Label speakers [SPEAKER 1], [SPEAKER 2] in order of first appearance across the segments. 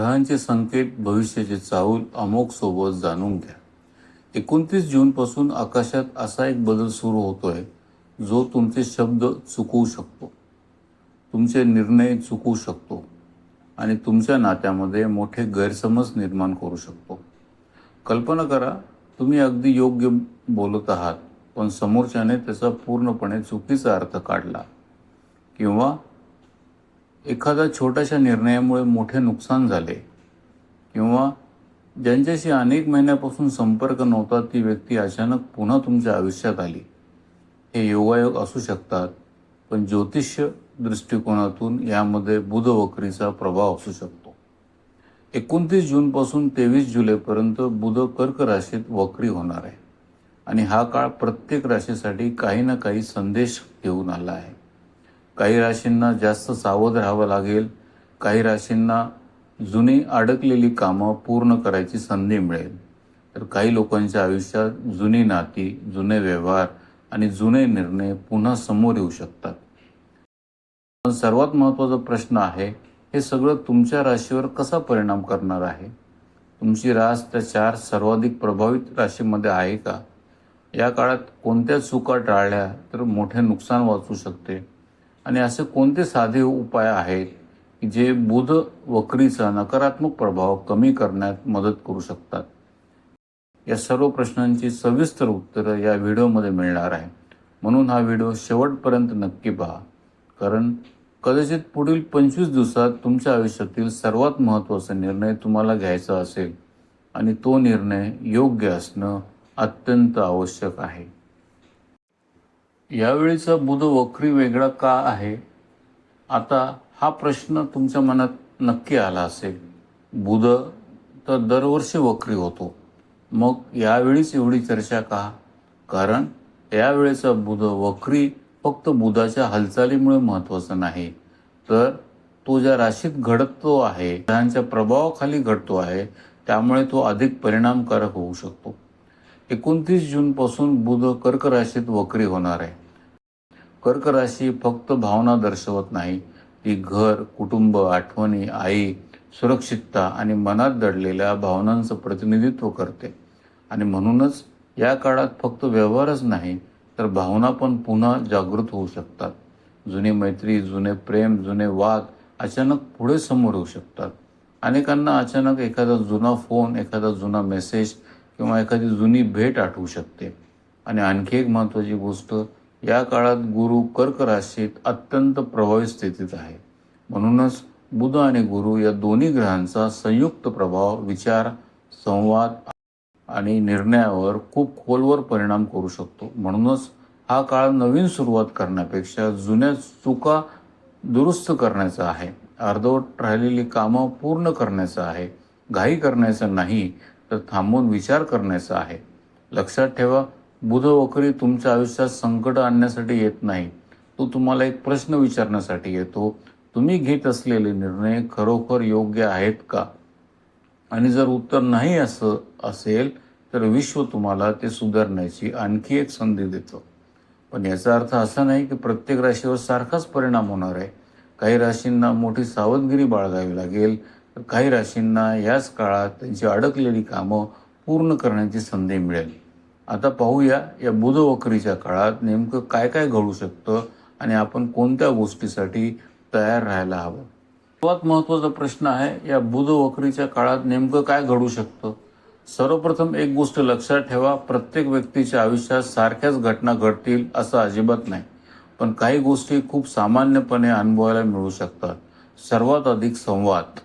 [SPEAKER 1] ग्रहांचे संकेत, भविष्याचे चाहूल अमोघ सोबत जाणून घ्या. 29 जूनपासून आकाशात असा एक बदल सुरू होतोय जो तुमचे शब्द चुकवू शकतो, तुमचे निर्णय चुकवू शकतो आणि तुमच्या नात्यामध्ये मोठे गैरसमज निर्माण करू शकतो. कल्पना करा, तुम्ही अगदी योग्य बोलत आहात, पण समोरच्याने त्याचा पूर्णपणे चुकीचा अर्थ काढला, किंवा एखाद्या छोट्याशा निर्णयामुळे मोठे नुकसान झाले, किंवा ज्यांच्याशी अनेक महिन्यापासून संपर्क नव्हता ती व्यक्ती अचानक पुन्हा तुमच्या आयुष्यात आली. हे योगायोग असू शकतात, पण ज्योतिष्य दृष्टिकोनातून यामध्ये बुध वक्रीचा प्रभाव असू शकतो. 29 जूनपासून 23 जुलैपर्यंत बुध कर्क राशीत वक्री होणार आहे आणि हा काळ प्रत्येक राशीसाठी काही ना काही संदेश घेऊन आला आहे. काही राशींना जास्त सावध राहावं लागेल, काही राशींना जुनी अडकलेली कामं पूर्ण करायची संधी मिळेल, तर काही लोकांच्या आयुष्यात जुनी नाती, जुने व्यवहार आणि जुने निर्णय पुन्हा समोर येऊ शकतात. पण सर्वात महत्त्वाचा प्रश्न आहे, हे सगळं तुमच्या राशीवर कसा परिणाम करणार आहे? तुमची रास त्या 4 सर्वाधिक प्रभावित राशीमध्ये आहे का? या काळात कोणत्या चुका टाळल्या तर मोठे नुकसान वाचू शकते, आणि असे कोणते साधे उपाय आहेत की जे बुध वक्रीचा नकारात्मक प्रभाव कमी करण्यात मदत करू शकतात? या सर्व प्रश्नांची सविस्तर उत्तरं या व्हिडिओमध्ये मिळणार आहे, म्हणून हा व्हिडिओ शेवटपर्यंत नक्की पहा. कारण कदाचित पुढील 25 दिवसात तुमच्या आयुष्यातील सर्वात महत्त्वाचा निर्णय तुम्हाला घ्यायचा असेल, आणि तो निर्णय योग्य असणं अत्यंत आवश्यक आहे. यावेळीचा बुध वक्री वेगळा का आहे? आता हा प्रश्न तुमच्या मनात नक्की आला असेल. बुध तर दरवर्षी वक्री होतो, मग यावेळीच एवढी चर्चा का? कारण यावेळेचा बुध वक्री फक्त बुधाच्या हालचालीमुळे महत्त्वाचा नाही, तर तो ज्या राशीत घडतो आहे, ग्रहांच्या प्रभावाखाली घडतो आहे, त्यामुळे तो अधिक परिणामकारक होऊ शकतो. 29 जूनपासून बुध कर्क राशीत वक्री होणार आहे. कर्क राशी फक्त भावना दर्शवत नाही, ती घर, कुटुंब, आठवणी, आई, सुरक्षितता आणि मनात दडलेल्या भावनांचं प्रतिनिधित्व करते. आणि म्हणूनच या काळात फक्त व्यवहारच नाही, तर भावना पण पुन्हा जागृत होऊ शकतात. जुनी मैत्री, जुने प्रेम, जुने वाद अचानक पुढे समोर येऊ शकतात. अनेकांना अचानक एखादा जुना फोन, एखादा जुना मेसेज किंवा एखादी जुनी भेट आठवू शकते. आणि आणखी एक महत्त्वाची गोष्ट, या काळात गुरु कर्क राशीत अत्यंत प्रभावी स्थितीत आहे. म्हणूनच बुध आणि गुरु या दोन्ही ग्रहांचा संयुक्त प्रभाव विचार, संवाद आणि निर्णयावर खूप खोलवर परिणाम करू शकतो. म्हणूनच हा काळ नवीन सुरुवात करण्यापेक्षा जुन्या चुका दुरुस्त करण्याचा आहे, अर्धवट राहिलेली कामं पूर्ण करण्याचा आहे. घाई करण्याचं नाही, तर थांबून विचार करण्याचा आहे. लक्षात ठेवा, बुध वक्री तुमच्या आयुष्यात संकट आणण्यासाठी येत नाही, तो तुम्हाला एक प्रश्न विचारण्यासाठी येतो. तुम्ही घेत असलेले निर्णय खरोखर योग्य आहेत का? आणि जर उत्तर नाही असं असेल, तर विश्व तुम्हाला ते सुधारण्याची आणखी एक संधी देतो. पण याचा अर्थ असा नाही की प्रत्येक राशीवर सारखाच परिणाम होणार आहे. काही राशींना मोठी सावधगिरी बाळगावी लागेल, तर काही राशींना याच काळात त्यांची अडकलेली कामं पूर्ण करण्याची संधी मिळेल. आता पाहूया, या बुध वक्रीच्या काळात नेमकं काय काय घडू शकतं आणि आपण कोणत्या गोष्टीसाठी तयार राहायला हवं. सर्वात महत्त्वाचा प्रश्न आहे, या बुध वक्रीच्या काळात नेमकं काय घडू शकतं? सर्वप्रथम एक गोष्ट लक्षात ठेवा, प्रत्येक व्यक्तीच्या आयुष्यात सारख्याच घटना घडतील असं अजिबात नाही, पण काही गोष्टी खूप सामान्यपणे अनुभवायला मिळू शकतात. सर्वात अधिक संवाद.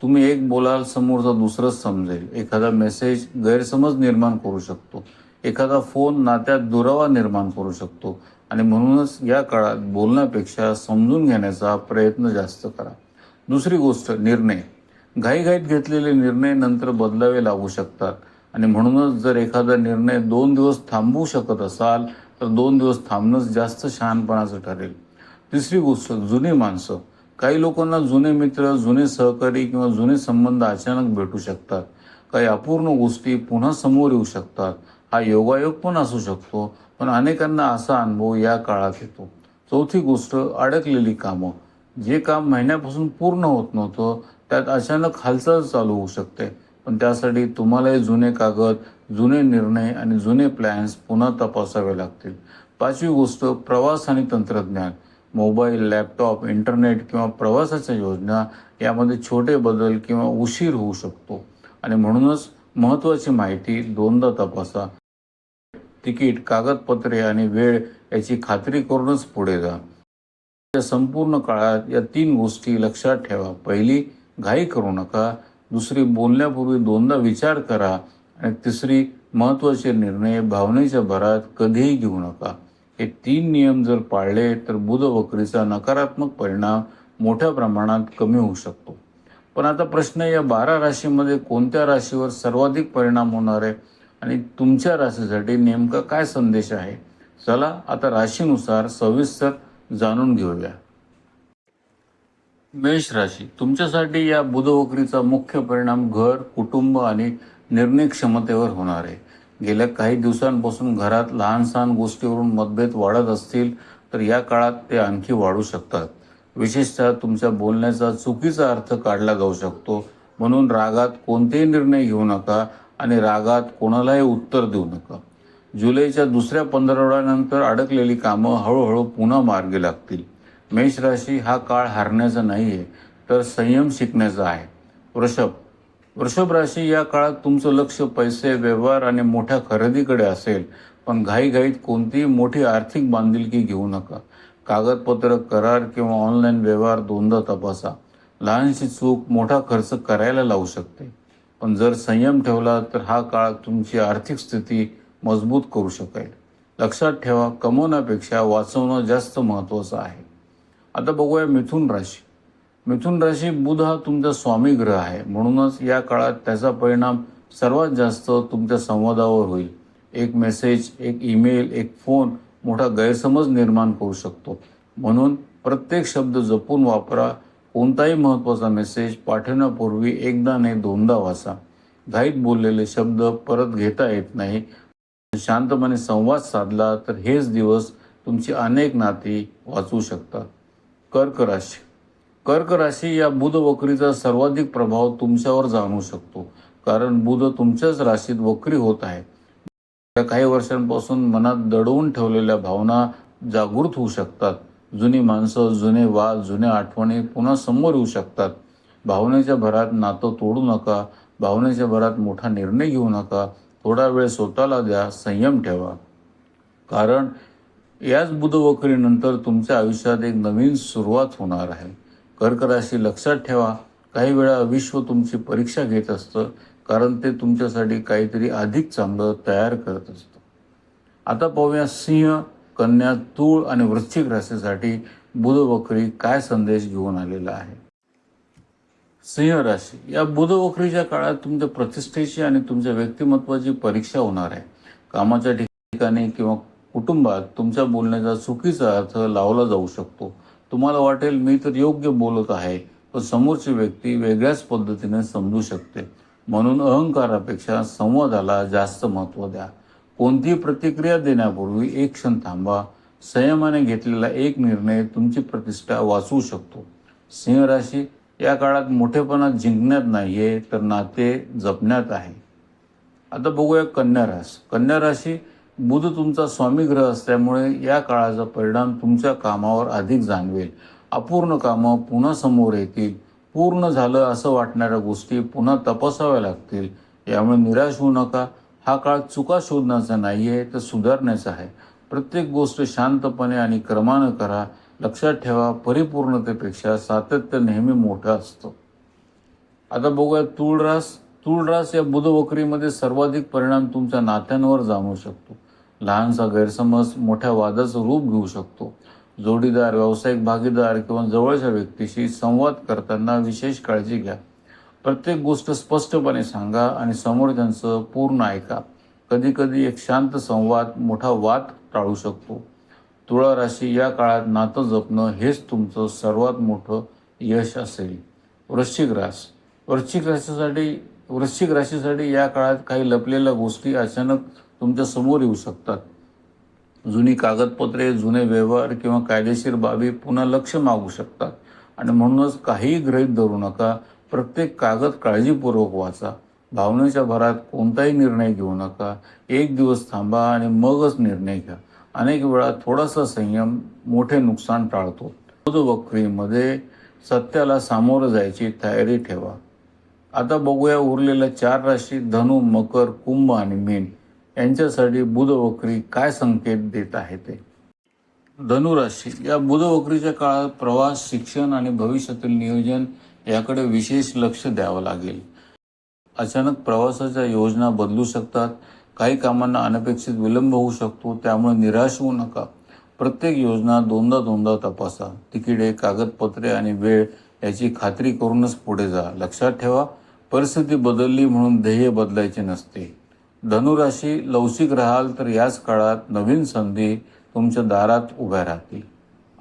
[SPEAKER 1] तुम्ही एक बोलाल, समोरचा दुसरंच समजेल. एखादा मेसेज गैरसमज निर्माण करू शकतो, एखादा फोन नात्यात दुरावा निर्माण करू शकतो. आणि म्हणूनच या काळात बोलण्यापेक्षा समजून घेण्याचा प्रयत्न जास्त करा. दुसरी गोष्ट, निर्णय. घाईघाईत घेतलेले निर्णय नंतर बदलावे लागू शकतात, आणि म्हणूनच जर एखादा निर्णय 2 दिवस थांबवू शकत असाल, तर 2 दिवस थांबणंच जास्त शहाणपणाचं ठरेल. तिसरी गोष्ट, जुनी माणसं. काही लोकांना जुने मित्र, जुने सहकारी किंवा जुने संबंध अचानक भेटू शकतात. काही अपूर्ण गोष्टी पुन्हा समोर येऊ शकतात. हा योगायोग पण असू शकतो, पण अनेकांना असा अनुभव या काळात येतो. चौथी गोष्ट, अडकलेली कामं. जे काम महिन्यापासून पूर्ण होत नव्हतं त्यात अचानक हालचाल चालू होऊ शकते. पण त्यासाठी तुम्हालाही जुने कागद, जुने निर्णय आणि जुने प्लॅन्स पुन्हा तपासावे लागतील. 5वी गोष्ट प्रवास आणि तंत्रज्ञान. मोबाईल, लॅपटॉप, इंटरनेट किंवा प्रवासाच्या योजना यामध्ये छोटे बदल किंवा उशीर होऊ शकतो आणि म्हणूनच महत्त्वाची माहिती दोनदा तपासा. तिकीट, कागदपत्रे आणि वेळ याची खात्री करूनच पुढे जा. या संपूर्ण काळात या 3 गोष्टी लक्षात ठेवा. पहिली, घाई करू नका. दुसरी, बोलण्यापूर्वी दोनदा विचार करा. आणि तिसरी, महत्त्वाचे निर्णय भावनेच्या भरात कधीही घेऊ नका. हे 3 नियम जर पाळले तर बुध वक्रीचा नकारात्मक परिणाम मोठ्या प्रमाणात कमी होऊ शकतो. पण आता प्रश्न, या 12 राशीमध्ये कोणत्या राशीवर सर्वाधिक परिणाम होणार आहे आणि तुमच्या राशीसाठी नेमका काय संदेश आहे? चला आता राशीनुसार सविस्तर जाणून घेऊया. मेष राशी, तुमच्यासाठी या बुधवक्रीचा मुख्य परिणाम घर, कुटुंब आणि निर्णय क्षमतेवर होणार आहे. गेल्या काही दिवसांपासून घरात लहान सहान गोष्टीवरून मतभेद वाढत असतील तर या काळात ते आणखी वाढू शकतात. विशेषतः तुमच्या बोलण्याचा चुकीचा अर्थ काढला जाऊ शकतो. म्हणून रागात कोणतेही निर्णय घेऊ नका आणि रागात कोणालाही उत्तर देऊ नका. जुलैच्या दुसऱ्या 15 अडकलेली कामं हळूहळू पुन्हा मार्गी लागतील. मेष राशी, हा काळ हारण्याचा नाही आहे तर संयम शिकण्याचा आहे. वृषभ राशी, या काळात तुमचं लक्ष पैसे, व्यवहार आणि मोठ्या खरेदीकडे असेल. पण घाईघाईत कोणतीही मोठी आर्थिक बांधिलकी घेऊ नका. कागदपत्र, करार किंवा ऑनलाईन व्यवहार दोनदा तपासा. लहानशी चूक मोठा खर्च करायला लावू शकते. पण जर संयम ठेवला तर हा काळ तुमची आर्थिक स्थिती मजबूत करू शकेल. लक्षात ठेवा, कमवण्यापेक्षा वाचवणं जास्त महत्त्वाचं आहे. आता बघूया मिथुन राशी. मिथुन राशी, बुध हा तुमचा स्वामी ग्रह आहे. म्हणूनच या काळात त्याचा परिणाम सर्वात जास्त तुमच्या संवादावर होईल. एक मेसेज, एक ईमेल, एक फोन मोठा गैरसमज निर्माण करू शकतो. म्हणून प्रत्येक शब्द जपून वापरा. कोणताही महत्त्वाचा मेसेज पाठवण्यापूर्वी एकदा नाही दोनदा वाचा. घाईत बोललेले शब्द परत घेता येत नाही. शांतपणे संवाद साधला तर हेच दिवस तुमची अनेक नाती वाचू शकतात. कर्क राशी, या बुध वक्रीचा सर्वाधिक प्रभाव तुमच्यावर जाणवू शकतो. कारण बुध तुमच्याच राशीत वक्री होत आहे. काही वर्षांपासून मनात दडवून ठेवलेल्या भावना जागृत होऊ शकतात. जुनी माणसं, जुने वाद, जुन्या आठवणी पुन्हा समोर येऊ शकतात. भावनेच्या भरात नातं तोडू नका. भावनेच्या भरात मोठा निर्णय घेऊ नका. थोडा वेळ स्वतःला द्या. संयम ठेवा. कारण याच बुधवक्रीनंतर तुमच्या आयुष्यात एक नवीन सुरुवात होणार आहे. कर्क राशी, लक्षात ठेवा, काही वेळा विश्व तुमची परीक्षा घेत असतं. कारण ते तुमच्यासाठी काहीतरी अधिक चांगलं तयार करत असतं. आता पाहूया सिंह, कन्या, तूळ आणि वृश्चिक राशीसाठी बुधवक्री काय संदेश घेऊन आलेला आहे. सिंह राशी, या बुधवक्रीच्या काळात तुमच्या प्रतिष्ठेची आणि तुमच्या व्यक्तिमत्वाची परीक्षा होणार आहे. कामाच्या ठिकाणी किंवा कुटुंबात तुमच्या बोलण्याचा चुकीचा अर्थ लावला जाऊ शकतो. तुम्हाला वाटेल मी तर योग्य बोलत आहे, पण समोरची व्यक्ती वेगळ्याच पद्धतीने समजू शकते. म्हणून अहंकारापेक्षा संवादाला जास्त महत्त्व द्या. कोणतीही प्रतिक्रिया देण्यापूर्वी एक क्षण थांबा. संयमाने घेतलेला एक निर्णय तुमची प्रतिष्ठा वाचवू शकतो. सिंह राशी, या काळात मोठेपणा जिंकण्यात नाहीये तर नाते जपण्यात आहे. आता बघूया कन्या राशी, बुध तुमचा स्वामी ग्रह असल्यामुळे या काळाचा परिणाम तुमच्या कामावर अधिक जाणवेल. अपूर्ण कामं पुन्हा समोर येतील. पूर्ण झालं असं वाटणाऱ्या गोष्टी पुन्हा तपासाव्या लागतील. यामुळे निराश होऊ नका. हा काळ चुका शोधण्याचा नाहीये तर सुधारण्याचा आहे. प्रत्येक गोष्ट शांतपणे आणि क्रमानं करा. लक्षात ठेवा, परिपूर्णतेपेक्षा सातत्य नेहमी मोठं असतं. आता बघूया तूळ रास, या बुधवक्रीमध्ये सर्वाधिक परिणाम तुमच्या नात्यांवर जाणवू शकतो. लहानसा गैरसमज मोठ्या वादाचं रूप घेऊ शकतो. जोडीदार, व्यावसायिक भागीदार किंवा जवळच्या व्यक्तीशी संवाद करताना विशेष काळजी घ्या. प्रत्येक गोष्ट स्पष्टपणे सांगा आणि समोरच्यांचं पूर्ण ऐका. कधीकधी एक शांत संवाद मोठा वाद टाळू शकतो. तुळा राशी, या काळात नातं जपणं हेच तुमचं सर्वात मोठं यश असेल. वृश्चिक राशीसाठी या काळात काही लपलेल्या गोष्टी अचानक तुमच्या समोर येऊ शकतात. जुनी कागदपत्रे, जुने व्यवहार किंवा कायदेशीर बाबी पुन्हा लक्ष मागू शकतात आणि म्हणूनच काहीही गृहीत धरू नका. प्रत्येक कागद काळजीपूर्वक वाचा. भावनेच्या भरात कोणताही निर्णय घेऊ नका. एक दिवस थांबा आणि मगच निर्णय घ्या. अनेक वेळा थोडासा संयम मोठे नुकसान टाळतो. बुध वक्रीमध्ये सत्याला सामोरं जायची तयारी ठेवा. आता बघूया उरलेल्या 4 राशी धनु, मकर, कुंभ आणि मीन यांच्यासाठी बुध वक्री काय संकेत देत आहे ते. धनुराशी या बुध वक्रीच्या काळात प्रवास, शिक्षण आणि भविष्यातील नियोजन याकडे विशेष लक्ष द्यावं लागेल. अचानक प्रवासाच्या योजना बदलू शकतात. काही कामांना अनपेक्षित विलंब होऊ शकतो, त्यामुळे निराश होऊ नका. प्रत्येक योजना दोनदा तपासा. तिकिटे, कागदपत्रे आणि वेळ याची खात्री करूनच पुढे जा. लक्षात ठेवा, परिस्थिती बदलली म्हणून ध्येय बदलायचे नसते. धनुराशी लवचिक राहाल तर याच काळात नवीन संधी तुमच्या दारात उभ्या राहतील.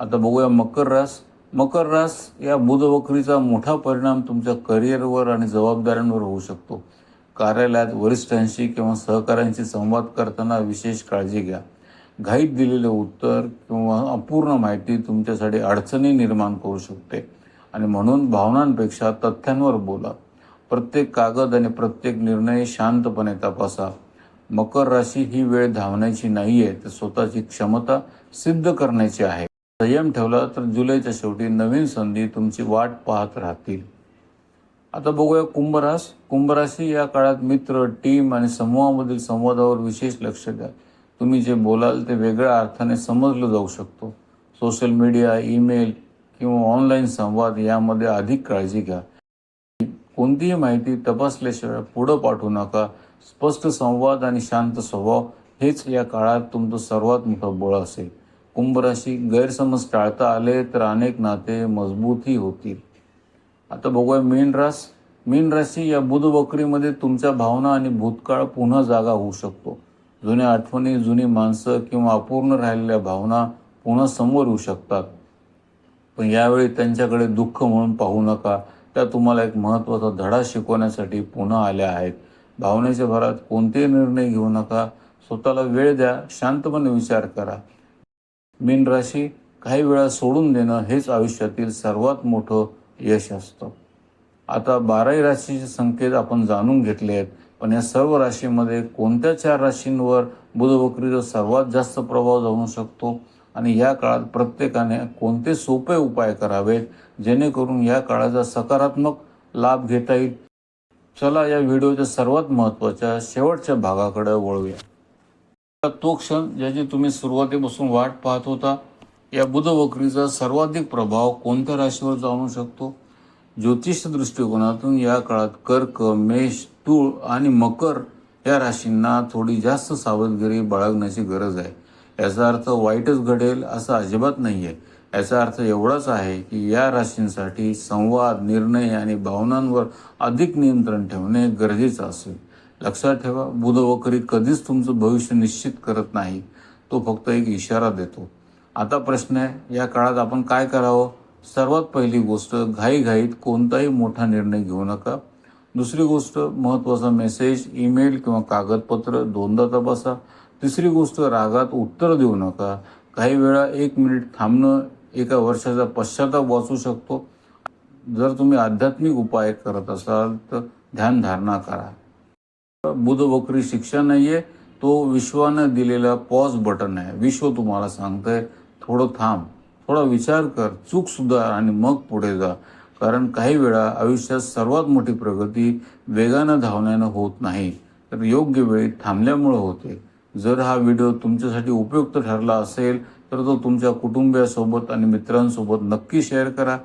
[SPEAKER 1] आता बघूया मकर रास. मकर रास या बुध वक्रीचा मोठा परिणाम तुमच्या करिअरवर आणि जबाबदाऱ्यांवर होऊ शकतो. कार्यालयात वरिष्ठांशी किंवा सहकाऱ्यांशी संवाद करताना विशेष काळजी घ्या. घाईत दिलेले उत्तर किंवा अपूर्ण माहिती तुमच्यासाठी अडचणी निर्माण करू शकते आणि म्हणून भावनांपेक्षा तथ्यांवर बोला. प्रत्येक कागद आणि प्रत्येक निर्णय शांतपणे तपासा. मकर राशी ही वेळ धावण्याची नाहीये, तर स्वतःची क्षमता सिद्ध करण्याची आहे. संयम ठेवला तर जुलैच्या शेवटी नवीन संधी तुमची वाट पाहत राहतील. आता बघूया कुंभरास. कुंभराशी या काळात मित्र, टीम आणि समूहामधील संवादावर विशेष लक्ष द्या. तुम्ही जे बोलाल ते वेगळ्या अर्थाने समजलं जाऊ शकतो. सोशल मीडिया, ईमेल किंवा ऑनलाईन संवाद यामध्ये अधिक काळजी घ्या. कोणतीही माहिती तपासल्याशिवाय पुढं पाठवू नका. स्पष्ट संवाद आणि शांत स्वभाव हेच या काळात तुमचं सर्वात मोठं बळ असेल. कुंभराशी गैरसमज टाळता आले तर अनेक नाते मजबूतही होतील. आता बघूया मीन रास. मीन राशी या बुध वक्रीमध्ये तुमच्या भावना आणि भूतकाळ पुन्हा जागा होऊ शकतो. जुन्या आठवणी, जुनी माणसं किंवा अपूर्ण राहिलेल्या भावना पुन्हा समोर येऊ शकतात. पण यावेळी त्यांच्याकडे दुःख म्हणून पाहू नका. त्या तुम्हाला एक महत्त्वाचा धडा शिकवण्यासाठी पुन्हा आल्या आहेत. भावनेच्या भरात कोणतेही निर्णय घेऊ नका. स्वतःला वेळ द्या. शांतपणे विचार करा. मीन राशी काही वेळा सोडून देणं हेच आयुष्यातील सर्वात मोठं यश असतं. आता 12 राशीचे संकेत आपण जाणून घेतले आहेत, पण या सर्व राशीमध्ये कोणत्या 4 राशींवर बुध वक्रीचा सर्वात जास्त प्रभाव जाणू शकतो आणि या काळात प्रत्येकाने कोणते सोपे उपाय करावेत जेणेकरून या काळाचा सकारात्मक लाभ घेता येईल. चला या व्हिडिओच्या सर्वात महत्त्वाच्या शेवटच्या भागाकडे वळूया. तो क्षण ज्याची तुम्ही सुरुवातीपासून वाट पाहत होता. या बुध वक्रीचा सर्वाधिक प्रभाव कोणत्या राशीवर जाणू शकतो? ज्योतिष दृष्टिकोनातून या काळात कर्क, मेष, तूळ आणि मकर या राशींना थोडी जास्त सावधगिरी बाळगण्याची गरज आहे. याचा अर्थ वाईटच घडेल असं अजिबात नाहीये. याचा अर्थ एवढाच आहे की या राशींसाठी संवाद, निर्णय आणि भावनांवर अधिक नियंत्रण ठेवणे गरजेचं असेल. लक्षात ठेवा, बुध वक्री कधीच तुमचं भविष्य निश्चित करत नाही. तो फक्त एक इशारा देतो. आता प्रश्न आहे, या काळात आपण काय करावं? सर्वात पहिली गोष्ट, घाईघाईत कोणताही मोठा निर्णय घेऊ नका. दुसरी गोष्ट, महत्त्वाचा मेसेज, ईमेल किंवा कागदपत्र दोनदा तपासा. तिसरी गोष्ट, रागात उत्तर देऊ नका. काही वेळा 1 मिनिट थांबणं एका वर्षाचा पश्चाताप वाचू शकतो. जर तुम्ही आध्यात्मिक उपाय करत असाल तर ध्यानधारणा करा. बुध वक्री शिक्षा नाहीये, तो विश्वानं दिलेला पॉज बटन आहे. विश्व तुम्हाला सांगतंय, थोडं थांब, थोडा विचार कर, चूक सुधार आणि मग पुढे जा. कारण काही वेळा आयुष्यात सर्वात मोठी प्रगती वेगानं धावण्यानं होत नाही, तर योग्य वेळी थांबल्यामुळे होते. जर हा व्हिडिओ तुमच्यासाठी उपयुक्त ठरला असेल तर तो तुमच्या कुटुंबियासोबत आणि मित्रांसोबत नक्की शेअर करा.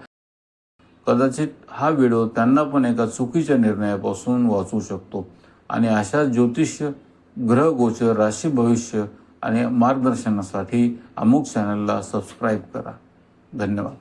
[SPEAKER 1] कदाचित हा व्हिडिओ त्यांना पण एका चुकीच्या निर्णयापासून वाचवू शकतो. आणि अशा ज्योतिष, ग्रह गोचर, राशी भविष्य आणि मार्गदर्शनासाठी अमुक चॅनलला सबस्क्राईब करा. धन्यवाद.